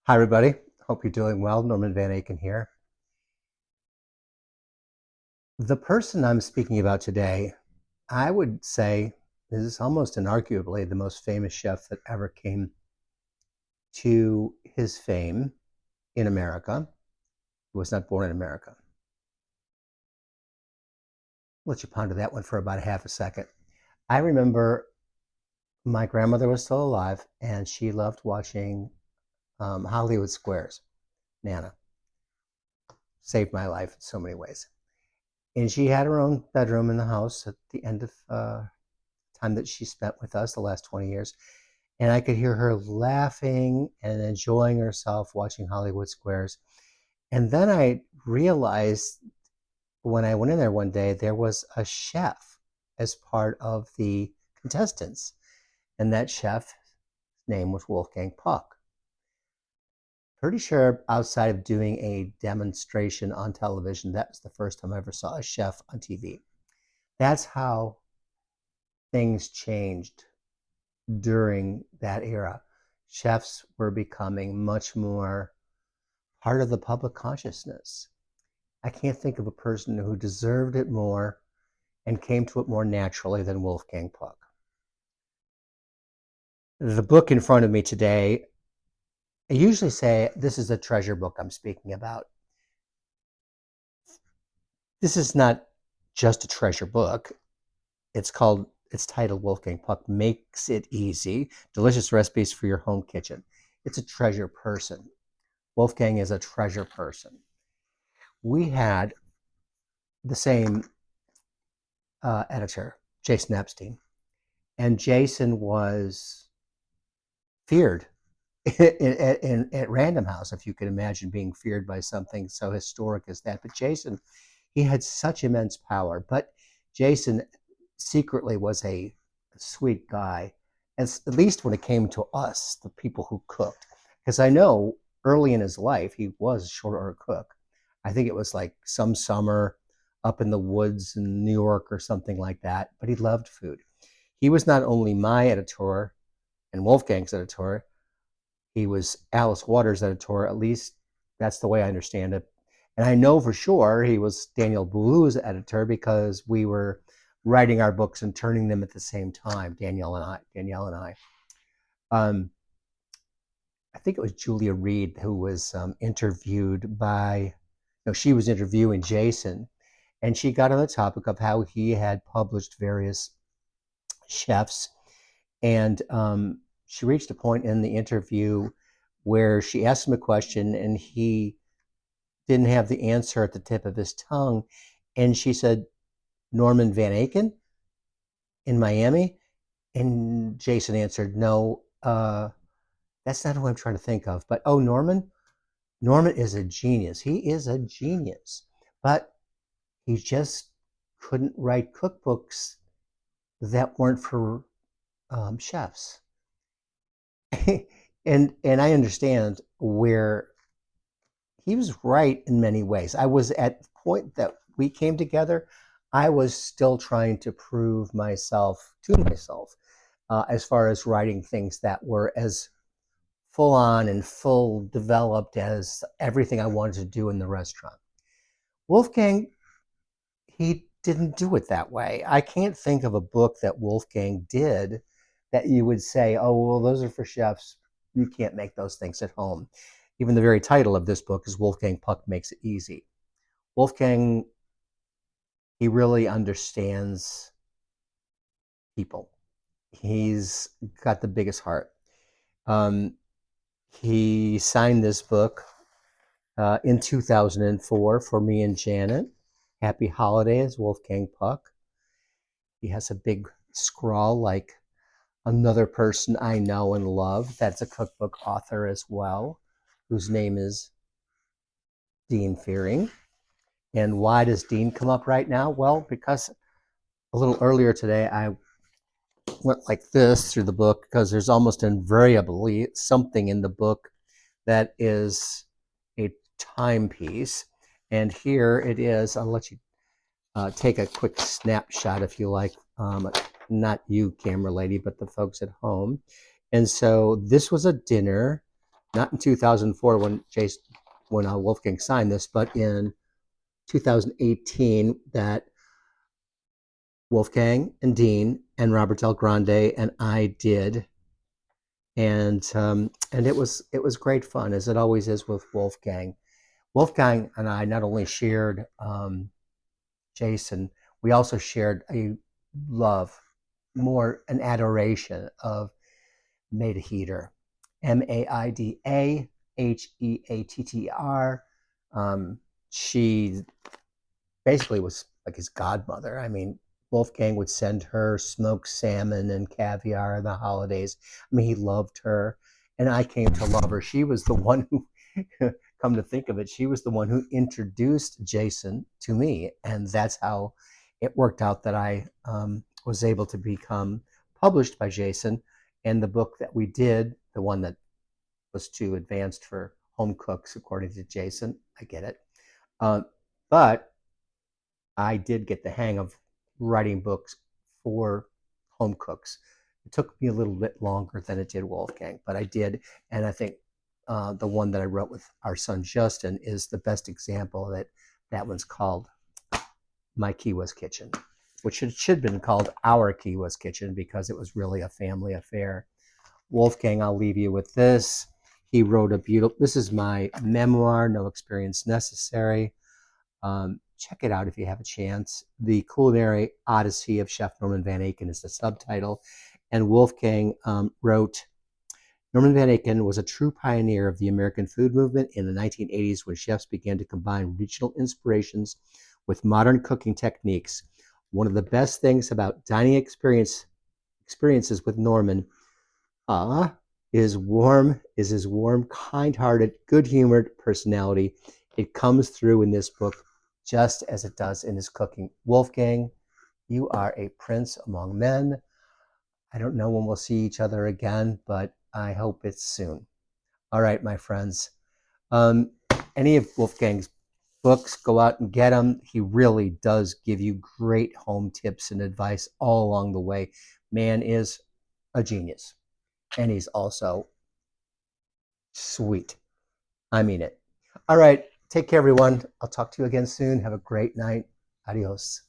Hi, everybody. Hope you're doing well. Norman Van Aken here. The person I'm speaking about today, I would say, is almost inarguably the most famous chef that ever came to his fame in America. He was not born in America. I'll let you ponder that one for about a half a second. I remember my grandmother was still alive, and she loved watching Hollywood Squares. Nana saved my life in so many ways. And she had her own bedroom in the house at the end of time that she spent with us the last 20 years. And I could hear her laughing and enjoying herself watching Hollywood Squares. And then I realized when I went in there one day, there was a chef as part of the contestants. And that chef's name was Wolfgang Puck. Pretty sure outside of doing a demonstration on television, that was the first time I ever saw a chef on TV. That's how things changed during that era. Chefs were becoming much more part of the public consciousness. I can't think of a person who deserved it more and came to it more naturally than Wolfgang Puck. The book in front of me today, I usually say this is a treasure book I'm speaking about. This is not just a treasure book. It's titled Wolfgang Puck Makes It Easy, Delicious Recipes for Your Home Kitchen. It's a treasure person. Wolfgang is a treasure person. We had the same editor, Jason Epstein, and Jason was feared at Random House, if you can imagine being feared by something so historic as that. But Jason, he had such immense power. But Jason secretly was a sweet guy, at least when it came to us, the people who cooked. Because I know early in his life, he was a short order cook. I think it was like some summer up in the woods in New York or something like that, but he loved food. He was not only my editor and Wolfgang's editor, he was Alice Waters' editor, at least that's the way I understand it. And I know for sure he was Daniel Boulud's editor because we were writing our books and turning them at the same time, Danielle and I. Um, I think it was Julia Reed who was interviewed by, no, she was interviewing Jason, and she got on the topic of how he had published various chefs. And she reached a point in the interview where she asked him a question and he didn't have the answer at the tip of his tongue. And she said, Norman Van Aken in Miami? And Jason answered, no, that's not who I'm trying to think of. But, oh, Norman? Norman is a genius. He is a genius. But he just couldn't write cookbooks that weren't for chefs. and I understand where he was right in many ways. I was at the point that we came together, I was still trying to prove myself to myself as far as writing things that were as full on and full developed as everything I wanted to do in the restaurant. Wolfgang, he didn't do it that way. I can't think of a book that Wolfgang did that you would say, oh, well, those are for chefs. You can't make those things at home. Even the very title of this book is Wolfgang Puck Makes It Easy. Wolfgang, he really understands people. He's got the biggest heart. Um, he signed this book in 2004 for me and Janet. Happy Holidays, Wolfgang Puck. He has a big scrawl like another person I know and love that's a cookbook author as well, whose name is Dean Fearing. And why does Dean come up right now? Well, because a little earlier today I went like this through the book because there's almost invariably something in the book that is a timepiece. And here it is. I'll let you take a quick snapshot if you like. Not you, camera lady, but the folks at home. And so this was a dinner not in 2004 when Wolfgang signed this, but in 2018 that Wolfgang and Dean and Robert Del Grande and I did, and it was great fun, as it always is with Wolfgang. Wolfgang and I not only shared Jason, we also shared a love, more an adoration of Maida Heater, Maidaheattr. She basically was like his godmother. I mean, Wolfgang would send her smoked salmon and caviar in the holidays. I mean, he loved her, and I came to love her. She was the one who, come to think of it, she was the one who introduced Jason to me, and that's how it worked out that I was able to become published by Jason. And the book that we did, the one that was too advanced for home cooks, according to Jason, I get it. Uh, but I did get the hang of writing books for home cooks. It took me a little bit longer than it did Wolfgang, but I did. And I think the one that I wrote with our son Justin is the best example of it. That one's called My Key West Kitchen, which it should have been called Our Key West Kitchen because it was really a family affair. Wolfgang, I'll leave you with this. He wrote a beautiful, this is my memoir, No Experience Necessary. Check it out if you have a chance. The Culinary Odyssey of Chef Norman Van Aken is the subtitle. And Wolfgang wrote, Norman Van Aken was a true pioneer of the American food movement in the 1980s when chefs began to combine regional inspirations with modern cooking techniques. One of the best things about dining experiences with Norman is his warm, kind-hearted, good-humored personality. It comes through in this book just as it does in his cooking. Wolfgang, you are a prince among men. I don't know when we'll see each other again, but I hope it's soon. All right, my friends. Um, any of Wolfgang's books, go out and get them. He really does give you great home tips and advice all along the way. Man is a genius, and he's also sweet. I mean it. All right. Take care, everyone. I'll talk to you again soon. Have a great night. Adios.